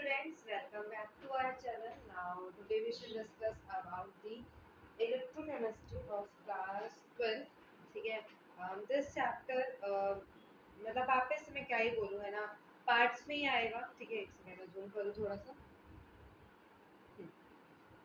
friends, welcome back to our channel. Now today we should discuss about the electrochemistry of class 12. ठीक है, this chapter मतलब वापस से मैं क्या ही बोलूँ, है ना, पार्ट्स में ही आएगा. ठीक है, एक सेकंड में जूम करूँ थोड़ा सा.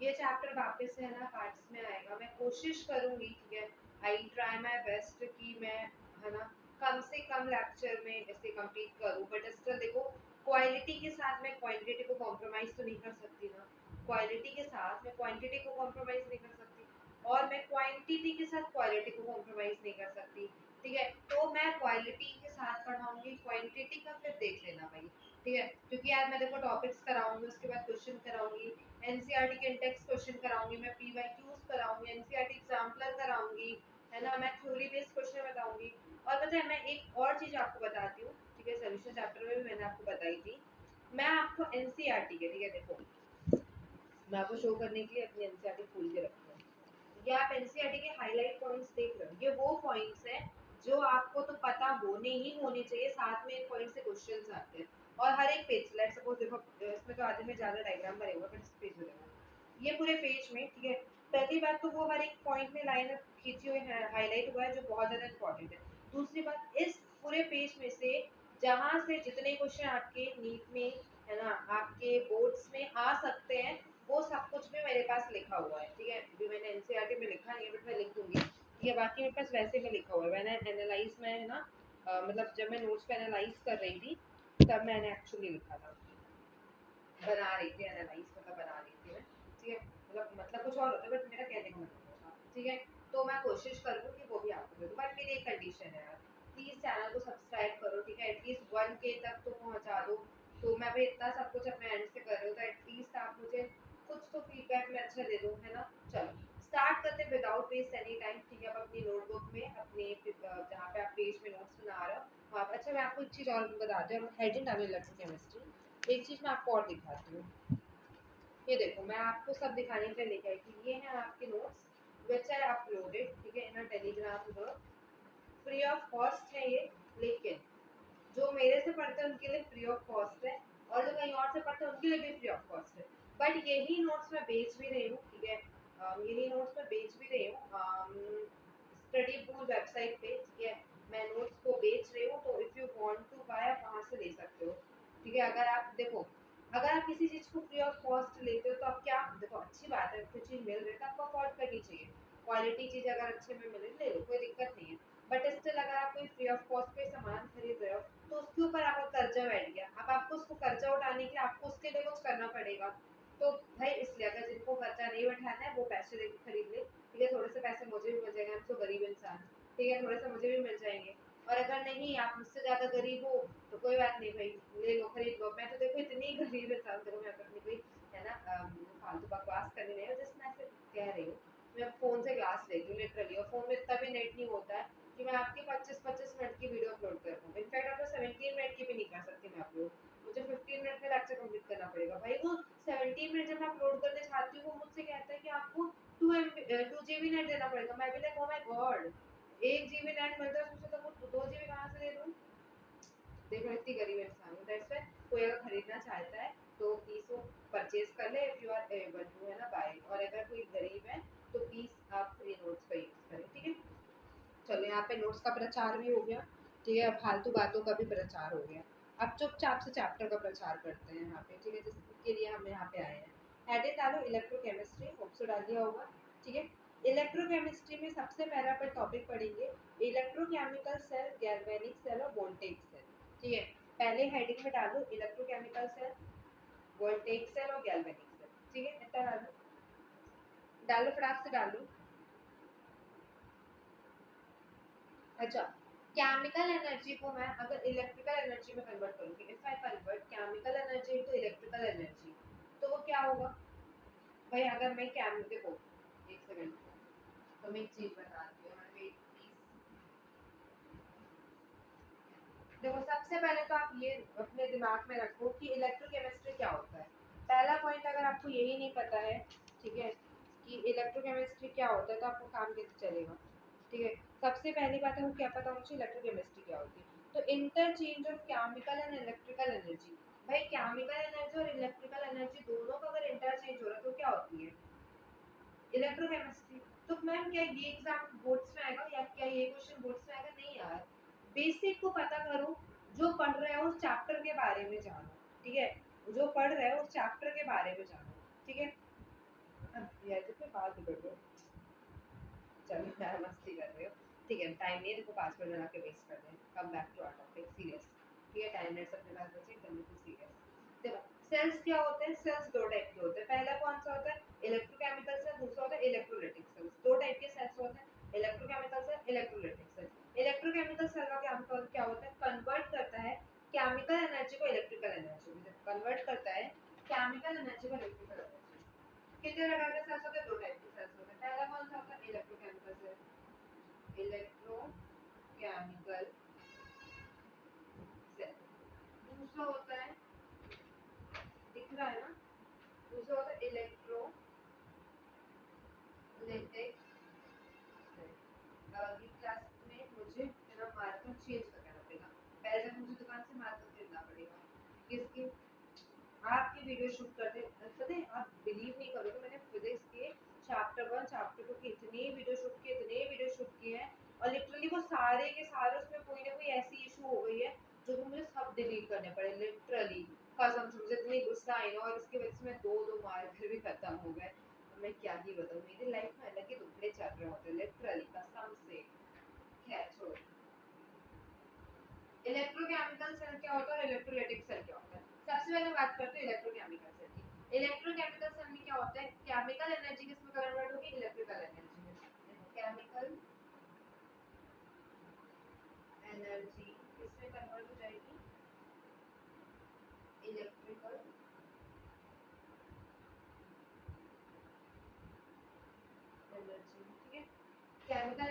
ये चैप्टर वापस से है ना पार्ट्स में आएगा. मैं कोशिश करूंगी, ठीक है, आई ट्राई माय बेस्ट कि मैं, है ना, कम से कम लेक्चर में इसे कंप्लीट करूं. बट स्टिल देखो, क्वालिटी के साथ मैं क्वांटिटी को कॉम्प्रोमाइज तो नहीं कर सकती ना. क्वालिटी के साथ मैं क्वांटिटी को कॉम्प्रोमाइज नहीं कर सकती, और मैं क्वांटिटी के साथ क्वालिटी को कॉम्प्रोमाइज नहीं कर सकती. ठीक है, तो मैं क्वालिटी के साथ पढ़ाऊंगी, क्वांटिटी का फिर देख लेना भाई. ठीक है, क्योंकि यार मैं देखो टॉपिक्स कराऊंगी, उसके बाद क्वेश्चन कराऊंगी, एनसीईआरटी के इंडेक्स क्वेश्चन कराऊंगी, मैं पीवाईक्यूज कराऊंगी, एनसीईआरटी एग्जाम्पलर कराऊंगी, है ना, मैं थ्योरी बेस्ड क्वेश्चन बताऊंगी. और पता है, मैं एक और चीज आपको बताती हूँ. ठीक है, सॉल्यूशन चैप्टर में भी मैंने आपको बताई थी. मैं आपको एनसीईआरटी के, ठीक है, देखो मैं आपको शो करने के लिए अपनी एनसीईआरटी खोल के रखी हूँ. ये आप एनसीईआरटी के हाईलाइट पॉइंट्स देख रहे हो. ये वो पॉइंट्स हैं जो आपको तो पता होने ही होने चाहिए. साथ में एक पॉइंट से क्वेश्चंस आते हैं, और हर एक पेज, लेट्स सपोज देखो इसमें तो आधे में ज्यादा डायग्राम बने हुए हैं, बट इस पेज में देखो, ये पूरे पेज में, ठीक है, पहली बात तो वो हर एक पॉइंट में लाइन खींची हुई है, हाईलाइट हुआ है, जो बहुत ज्यादा इंपॉर्टेंट है. दूसरी बात, इस पूरे पेज में से जहां से जितने क्वेश्चन आपके नीट में, है ना, आपके बोर्ड्स में आ सकते हैं, वो सब कुछ भी मेरे पास लिखा हुआ है. ठीक है, अभी मैंने एनसीईआरटी में लिखा नहीं है, बट मैं लिख दूंगी. ठीक है, बाकी मेरे पास वैसे में लिखा हुआ है. मैंने एनालाइज में, है ना, मतलब जब मैं नोट्स पे एनालाइज कर रही थी, तब मैंने एक्चुअली लिखा था, बना रही थी एनालाइज, मतलब बना रही थी मैं. ठीक है, मतलब कुछ और होता है, बट मेरा कहने का मतलब वो था. ठीक है, तो मैं कोशिश करूँ कि वो भी आपको दे दूँ, बट मेरी एक कंडीशन है यार, प्लीज चैनल को सब्सक्राइब करो. ठीक है, एटलीस्ट 1K तक तो पहुंचा दो. तो मैं भाई इतना सब कुछ अपने एंड से कर रही हूँ, तो एटलीस्ट आप मुझे कुछ तो फीडबैक में अच्छा दे दो, है ना. चलो स्टार्ट करते विदाउट वेस्ट एनी टाइम. ठीक है, अब अपनी नोटबुक में, अपने जहाँ पे आप पेज में नोट्स बना रहे हो वहाँ पर. अच्छा, मैं आपको एक चीज़ और बताती हूँ. हेडिंग डालो इलेक्ट्रोकेमिस्ट्री. एक चीज मैं आपको और दिखाती हूँ. ये देखो, मैं आपको सब दिखाने के लिए लेके आई थी. ये है आपके नोट्स विच आर अपलोडेड, ठीक है, इन Telegram group. Free of cost है ये, लेकिन जो मेरे से पढ़ते हैं उनके लिए फ्री ऑफ कॉस्ट है, और जो कहीं और से पढ़ते हैं उनके लिए भी फ्री ऑफ कॉस्ट है. बट यही नोट्स मैं बेच भी रही हूँ. ठीक है, यही नोट्स मैं बेच भी रही हूँ स्टडी पूल वेबसाइट पे. ठीक है, मैं नोट्स को बेच रही हूँ, तो if you want to buy आप वहाँ से ले सकते हो. ठीक है, अगर आप देखो, अगर आप किसी चीज़ को फ्री ऑफ कॉस्ट लेते हो, तो आप क्या, देखो अच्छी बात है, कुछ चीज़ मिल रही है तो आपको अफोर्ड करनी चाहिए. क्वालिटी चीज़ अगर अच्छे में मिले, ले लो, कोई दिक्कत नहीं है. बट स्टिल अगर आप कोई फ्री ऑफ कॉस्ट पे सामान खरीद रहे हो, तो उसके ऊपर आपका कर्जा बैठ गया. अब आपको उसको कर्जा उठाने के लिए आपको उसके लिए कुछ करना पड़ेगा. तो भाई इसलिए अगर जिनको कर्जा नहीं उठाना है वो पैसे देके खरीद ले. ठीक है, थोड़े से पैसे मुझे भी मिल जाएंगे, हम तो गरीब इंसान. ठीक है, थोड़े से मुझे भी मिल जाएंगे. और अगर नहीं, आप मुझसे ज्यादा गरीब हो, तो कोई बात नहीं भाई, ले लो, खरीद लो. मैं तो देखो इतनी गरीब इंसान, देखो मैं अपनी कोई, है ना, फालतू बकवास करने नहीं हो, जस्ट मैं ऐसे कह रही हूँ. मैं फ़ोन से क्लास लेती हूँ लिटरली, और फ़ोन में इतना भी नेट नहीं होता है कि मैं आपकी 25-25 मिनट की वीडियो अपलोड कर पाऊँ. इनफैक्ट आपको 17 मिनट की भी नहीं कर सकती मैं अपलोड. मुझे 15 मिनट में लेक्चर कंप्लीट करना पड़ेगा. भाई वो 17 मिनट जब मैं अपलोड करने चाहती हूँ, वो मुझसे कहता है कि आपको 2 GB नेट देना पड़ेगा. मैं भी like, oh my God, 1 GB net मिलता है, उसमें तो वो 2 GB कहाँ से दे दूँ. देखो इतनी गरीब इंसान हूँ. दैट्स व्हाई कोई अगर खरीदना चाहता है तो प्लीज वो परचेज कर ले, if you are able to, है ना, बाय. और अगर कोई गरीब है तो प्लीज आप फ्री नोट्स का यूज करें. ठीक है, चलो यहाँ पे नोट्स का प्रचार भी हो गया. ठीक है, अब फालतू बातों का भी प्रचार हो गया. अब चुपचाप से चैप्टर का प्रचार करते हैं यहाँ पे. ठीक है, जिसके लिए हम यहाँ पे आए हैं. हेडिंग डालो इलेक्ट्रोकेमिस्ट्री, होप सो डाल दिया होगा. ठीक है, इलेक्ट्रोकेमिस्ट्री में सबसे पहला पर टॉपिक पढ़ेंगे इलेक्ट्रोकेमिकल सेल, गैल्वेनिक सेल और वोल्टेज सेल. ठीक है, पहले हेडिंग में डालो इलेक्ट्रोकेमिकल सेल, वोल्टेज सेल और गैल्वेनिक सेल. ठीक है, इतना डालो, डालो फटाक से डालो. अच्छा, केमिकल एनर्जी को मैं अगर इलेक्ट्रिकल एनर्जी में कन्वर्ट करूंगी, if I convert chemical energy into electrical energy, तो वो क्या होगा भाई. अगर मैं केम देखो, एक सेकंड, तो मैं एक चीज बताती हूँ. Wait please. देखो सबसे पहले तो आप ये अपने दिमाग में रखो कि इलेक्ट्रोकेमिस्ट्री क्या होता है. पहला पॉइंट, अगर आपको यही नहीं पता है, ठीक है, कि इलेक्ट्रोकेमिस्ट्री क्या होता है, तो आपको काम कैसे चलेगा. ठीक है, सबसे पहली बात है वो क्या पता होना चाहिए इलेक्ट्रोकेमिस्ट्री क्या होती है. तो interchange of chemical and electrical energy. भाई केमिकल एनर्जी और इलेक्ट्रिकल एनर्जी दोनों का अगर इंटरचेंज हो रहा है तो क्या होती है? इलेक्ट्रोकेमिस्ट्री। तो मैम क्या ये एग्जाम बोर्ड्स में आएगा या क्या ये क्वेश्चन बोर्ड्स में आएगा? नहीं यार, बेसिक को पता करो, जो पढ़ रहे हो उस चैप्टर के बारे में जानो, ठीक है? जो पढ़ रहे हो उस चैप्टर के बारे में जानो, ठीक है? अब यार देखो बात बिगड़ गई, चलो मैं मस्ती कर रही हूँ, ठीक है? टाइम नहीं है, देखो 5 मिनट बना के वेस्ट कर दें। Come back to our topic, serious, ठीक है? टाइम मिनट्स अपने पास बचे एकदम बिल्कुल सीरियस। देखो सेल्स क्या होते हैं? सेल्स दो टाइप के होते हैं। पहला कौन सा होता है? इलेक्ट्रोकेमिकल सेल, दूसरा होता है इलेक्ट्रोलाइटिक सेल्स। दो टाइप के सेल्स होते हैं, electrochemical cell, electrolytic cell. Electrochemical cell का क्या होता है? कन्वर्ट करता है केमिकल एनर्जी को इलेक्ट्रिकल एनर्जी में, कन्वर्ट करता है केमिकल एनर्जी को इलेक्ट्रिकल एनर्जी में। कितने प्रकार के सेल्स होते हैं? दो टाइप के सेल्स होते हैं। पहला कौन सा होता है? Electrochemical cell, electrochemical cell. दूसरा होता है, दिख रहा है ना, दूसरा होता है इलेक्ट्रोलाइटिक सेल। अगली क्लास में मुझे मेरा मार्कर चेंज करना पड़ेगा, पहले तक मुझे दुकान से मार्कर खरीदना पड़ेगा। किसकी? आपकी वीडियो शूट करते, पता है आप बिलीव नहीं करोगे, मैंने फिजिक्स के चैप्टर 1 चैप्टर 2 के इतने वीडियो शूट किए, इतने वीडियो शूट किए हैं, और लिटरली वो सारे के सारे उसमें कोई ना कोई ऐसी इशू हो गई है जो कि मुझे सब डिलीट करने पड़े लिटरली। कसम से मुझे इतनी गुस्सा आई ना, और इसकी वजह से मैं दो मार्कर भी खत्म हो गए। मैं क्या ही बताऊं, मेरी लाइफ में अलग ही दुखड़े चल रहे होते लिटरली, कसम से। खैर छोड़, इलेक्ट्रोकेमिकल सेल क्या होता है और इलेक्ट्रोलाइटिक सेल क्या होता है? सबसे पहले बात करते हैं इलेक्ट्रोकेमिकल सेल की। इलेक्ट्रोकेमिकल सेल में क्या होता है? केमिकल एनर्जी किसमें कन्वर्ट होगी? इलेक्ट्रिकल एनर्जी में। केमिकल एनर्जी किसमें कन्वर्ट हो जाएगी? इलेक्ट्रिकल एनर्जी, ठीक है? केमिकल